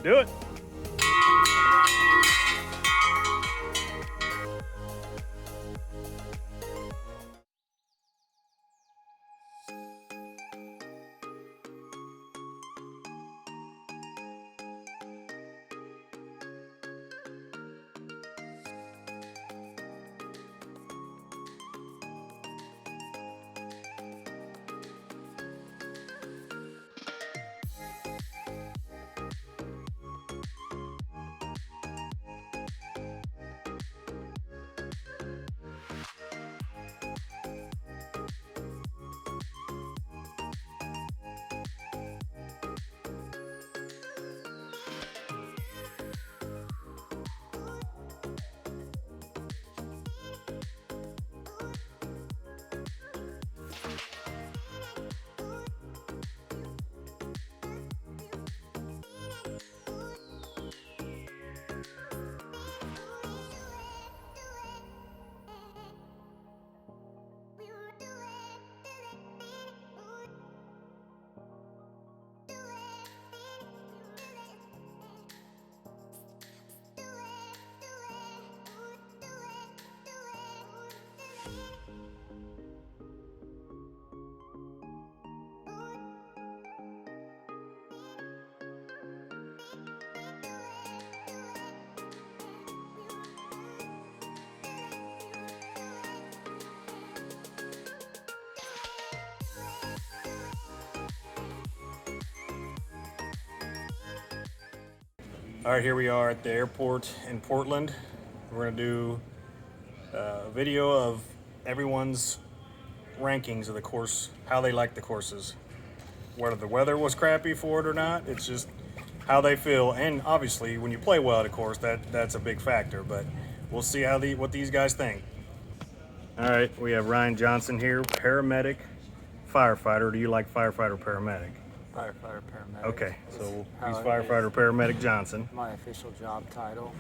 Do it. All right, here we are at the airport in Portland. We're gonna do a video of everyone's rankings of the course, how they like the courses. Whether the weather was crappy for it or not, it's just how they feel. And obviously, when you play well at a course, that's a big factor. But we'll see what these guys think. All right, we have Ryan Johnson here, paramedic, firefighter. Do you like firefighter, paramedic? Firefighter paramedic. Okay, so he's firefighter paramedic Johnson. My official job title.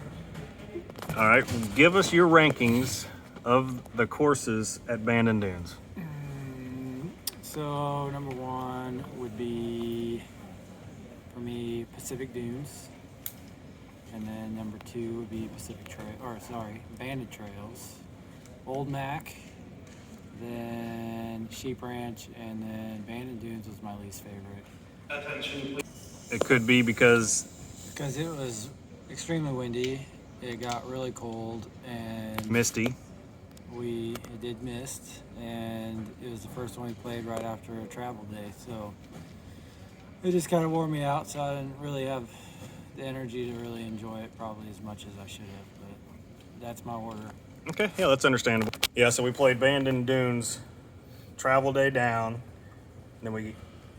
All right, give us your rankings of the courses at Bandon Dunes. So number one would be for me Pacific Dunes, and then number two would be Bandon Trails, Old Mac, then Sheep Ranch, and then Bandon Dunes was my least favorite. Attention, please. It could be because it was extremely windy. It got really cold and misty. It did mist, and it was the first one we played right after a travel day, so it just kind of wore me out. So I didn't really have the energy to really enjoy it probably as much as I should have. But that's my order. Okay, yeah, that's understandable. Yeah, so we played Bandon Dunes, travel day down, and then we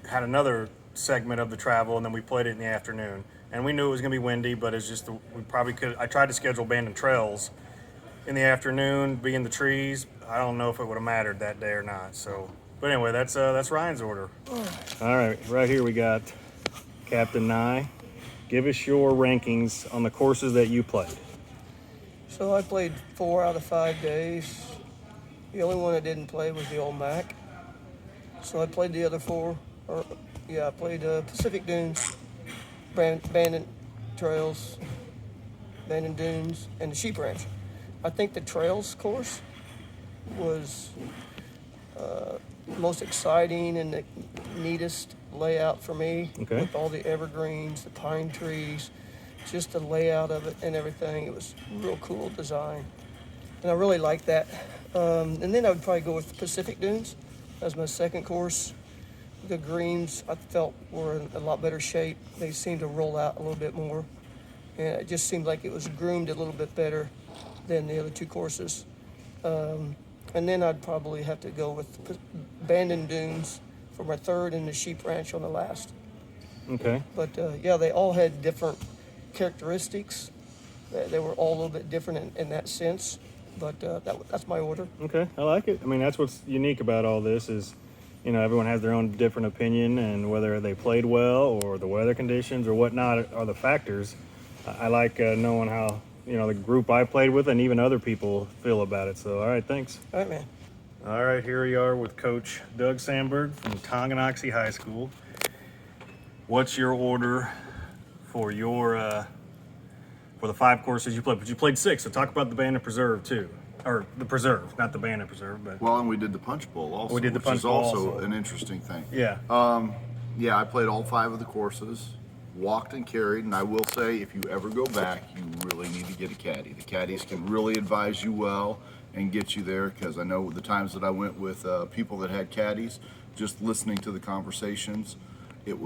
had another segment of the travel, and then we played it in the afternoon. And we knew it was going to be windy, but it's just we probably could. I tried to schedule Bandon Trails in the afternoon, be in the trees. I don't know if it would have mattered that day or not. So, but anyway, that's Ryan's order. All right here we got Captain Nye. Give us your rankings on the courses that you played. So I played 4 out of 5 days. The only one I didn't play was the Old Mac. So I played the other 4. I played Pacific Dunes, Bandon Trails, Bandon Dunes, and the Sheep Ranch. I think the Trails course was most exciting and the neatest layout for me. Okay. With all the evergreens, the pine trees, just the layout of it and everything. It was real cool design, and I really liked that. And then I would probably go with Pacific Dunes as my second course. The greens I felt were in a lot better shape. They seemed to roll out a little bit more, and it just seemed like it was groomed a little bit better than the other 2 courses. And then I'd probably have to go with Bandon Dunes for my third and the Sheep Ranch on the last. Okay. But they all had different characteristics. They were all a little bit different in that sense, but that's my order. Okay, I like it. I mean, that's what's unique about all this is, everyone has their own different opinion, and whether they played well or the weather conditions or whatnot are the factors. I like knowing how, the group I played with and even other people feel about it. So, all right, thanks. All right, man. All right, here we are with Coach Doug Sandberg from Tonganoxie High School. What's your order for your for the 5 courses you played, but you played 6. So talk about the Bandon Preserve too, or the Preserve, not the Bandon Preserve, but Well, and we did the Punch Bowl also. We did the which Punch is Bowl also also. an interesting thing. yeah. Yeah, I played all 5 of the courses, walked and carried, and I will say, if you ever go back, you really need to get a caddy. The caddies can really advise you well and get you there, because I know the times that I went with people that had caddies, just listening to the conversations, it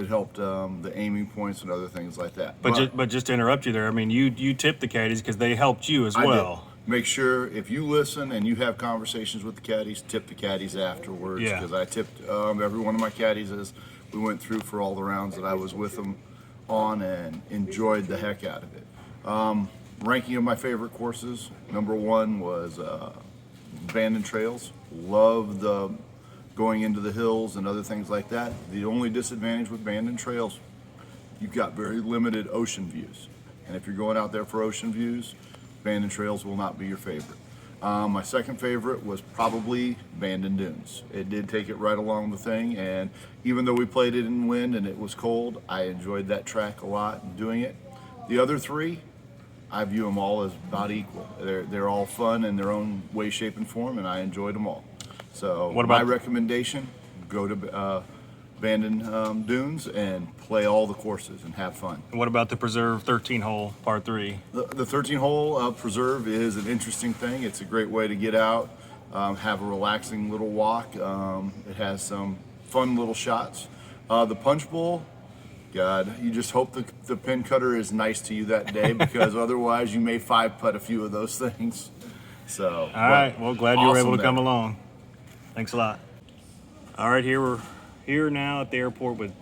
helped the aiming points and other things like that. But just to interrupt you there, I mean, you tipped the caddies because they helped you as I well. did. Make sure if you listen and you have conversations with the caddies, tip the caddies afterwards. Yeah. Because I tipped every one of my caddies as we went through for all the rounds that I was with them on, and enjoyed the heck out of it. Ranking of my favorite courses, number 1 was Bandon Trails. Love the going into the hills and other things like that. The only disadvantage with Bandon Trails, you've got very limited ocean views. And if you're going out there for ocean views, Bandon Trails will not be your favorite. My second favorite was probably Bandon Dunes. It did take it right along the thing, and even though we played it in wind and it was cold, I enjoyed that track a lot and doing it. The other 3, I view them all as about equal. They're all fun in their own way, shape, and form, and I enjoyed them all. So What about- my recommendation, go to Bandon Dunes and play all the courses and have fun. And what about the Preserve 13-hole par 3? The 13-hole Preserve is an interesting thing. It's a great way to get out, have a relaxing little walk. It has some fun little shots. The Punch Bowl, God, you just hope the pin cutter is nice to you that day, because otherwise you may 5-putt a few of those things. So, All right. Well, glad you were able to awesome come day. along. Thanks a lot. All right, we're here now at the airport with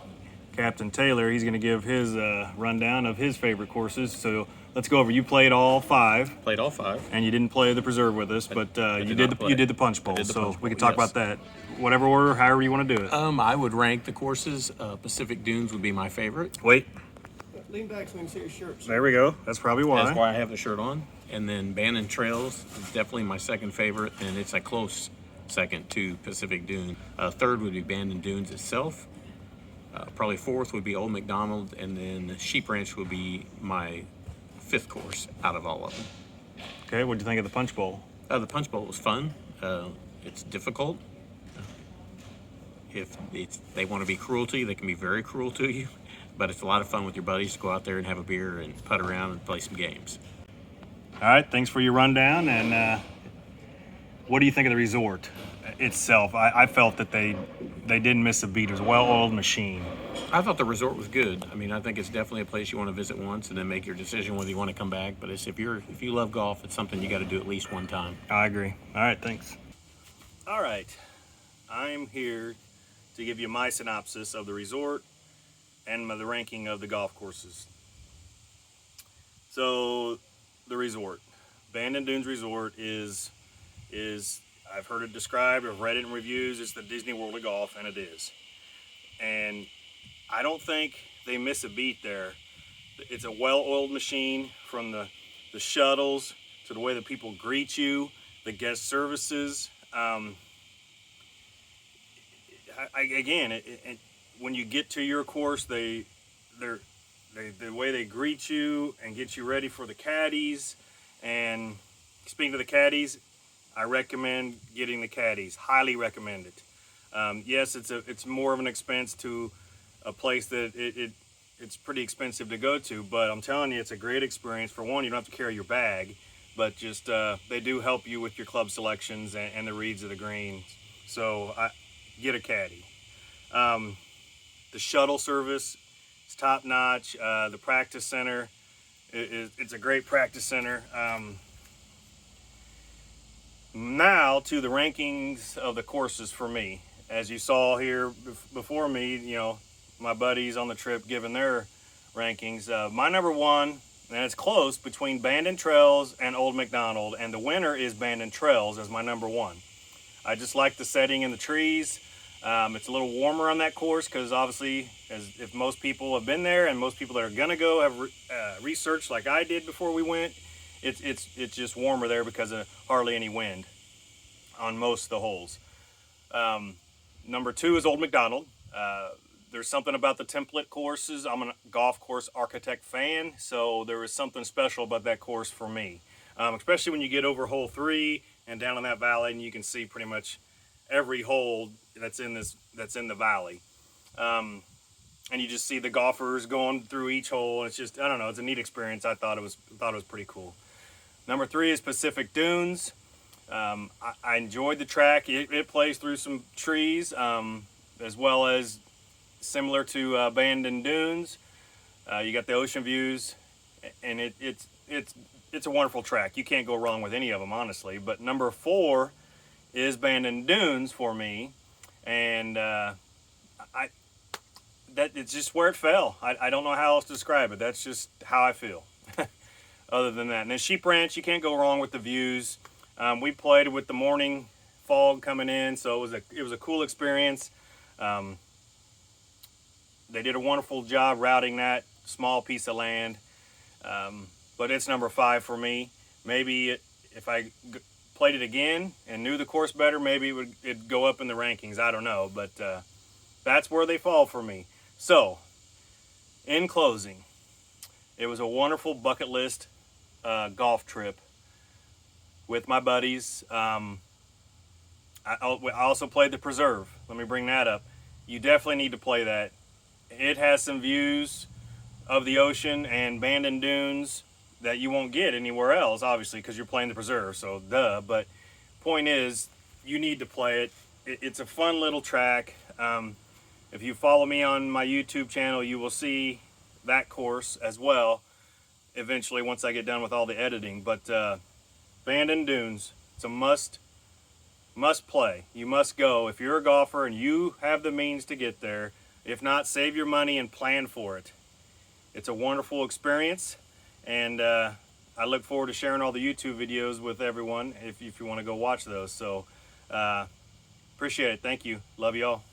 Captain Taylor. He's going to give his rundown of his favorite courses. So let's go over. You played all 5, Played all 5. and you didn't play the Preserve with us, but you did not play. did the Punch Bowl. did the So Punch we Bowl, can talk yes. about that. Whatever order, however you want to do it. I would rank the courses. Pacific Dunes would be my favorite. Wait, Lean back so we can see your shirt. there we go. That's probably why. That's why I have the shirt on. And then Bandon Trails is definitely my second favorite, and it's a close second to Pacific Dunes. Third would be Bandon Dunes itself. Probably 4th would be Old McDonald, and then Sheep Ranch would be my 5th course out of all of them. Okay, what do you think of the Punch Bowl? The Punch Bowl was fun. It's difficult. If they want to be cruel to you, they can be very cruel to you. But it's a lot of fun with your buddies to go out there and have a beer and putt around and play some games. All right, thanks for your rundown. And what do you think of the resort itself? I felt that they didn't miss a beat. It was a well-oiled machine. I thought the resort was good. I mean, I think it's definitely a place you want to visit once and then make your decision whether you want to come back. But if you love golf, it's something you got to do at least one time. I agree. All right, thanks. All right, I'm here to give you my synopsis of the resort and the ranking of the golf courses. So, the resort, Bandon Dunes Resort is I've heard it described, I've read it in reviews, it's the Disney World of golf, and it is. And I don't think they miss a beat there. It's a well-oiled machine, from the shuttles to the way that people greet you, the guest services. When you get to your course, the way they greet you and get you ready for the caddies. And speaking of the caddies, I recommend getting the caddies. Highly recommend it. Yes, it's more of an expense to a place that it's pretty expensive to go to, but I'm telling you, it's a great experience. For one, you don't have to carry your bag, but just they do help you with your club selections and the reads of the green. So get a caddy. The shuttle service is top notch. The practice center, it's a great practice center. Now to the rankings of the courses for me. As you saw here before me, my buddies on the trip giving their rankings. My number 1, and it's close, between Bandon Trails and Old McDonald, and the winner is Bandon Trails as my number 1. I just like the setting in the trees. It's a little warmer on that course because obviously, if most people have been there and most people that are gonna go have researched like I did before we went, it's just warmer there because of hardly any wind on most of the holes. Number 2 is Old McDonald. There's something about the template courses. I'm a golf course architect fan, so there was something special about that course for me. Especially when you get over hole 3 and down in that valley, and you can see pretty much every hole that's in the valley. And you just see the golfers going through each hole, and it's just, I don't know, it's a neat experience. I thought it was pretty cool. Number 3 is Pacific Dunes. I enjoyed the track. It plays through some trees, as well as similar to Bandon Dunes. You got the ocean views, and it's a wonderful track. You can't go wrong with any of them, honestly. But number 4 is Bandon Dunes for me, and that it's just where it fell. I don't know how else to describe it. That's just how I feel. Other than that, and then Sheep Ranch, you can't go wrong with the views. We played with the morning fog coming in, so it was a cool experience. They did a wonderful job routing that small piece of land, but it's number 5 for me. Maybe if I played it again and knew the course better, maybe it'd go up in the rankings. I don't know, but that's where they fall for me. So, in closing, it was a wonderful bucket list golf trip with my buddies. I also played the Preserve. Let me bring that up. You definitely need to play that. It has some views of the ocean and Bandon Dunes that you won't get anywhere else, obviously, because you're playing the Preserve, so duh. But point is, you need to play it. It's a fun little track. If you follow me on my YouTube channel, you will see that course as well eventually once I get done with all the editing. But Bandon Dunes, it's a must play. You must go if you're a golfer and you have the means to get there. If not, save your money and plan for it. It's a wonderful experience, and I look forward to sharing all the YouTube videos with everyone if you want to go watch those. So appreciate it. Thank you. Love you all.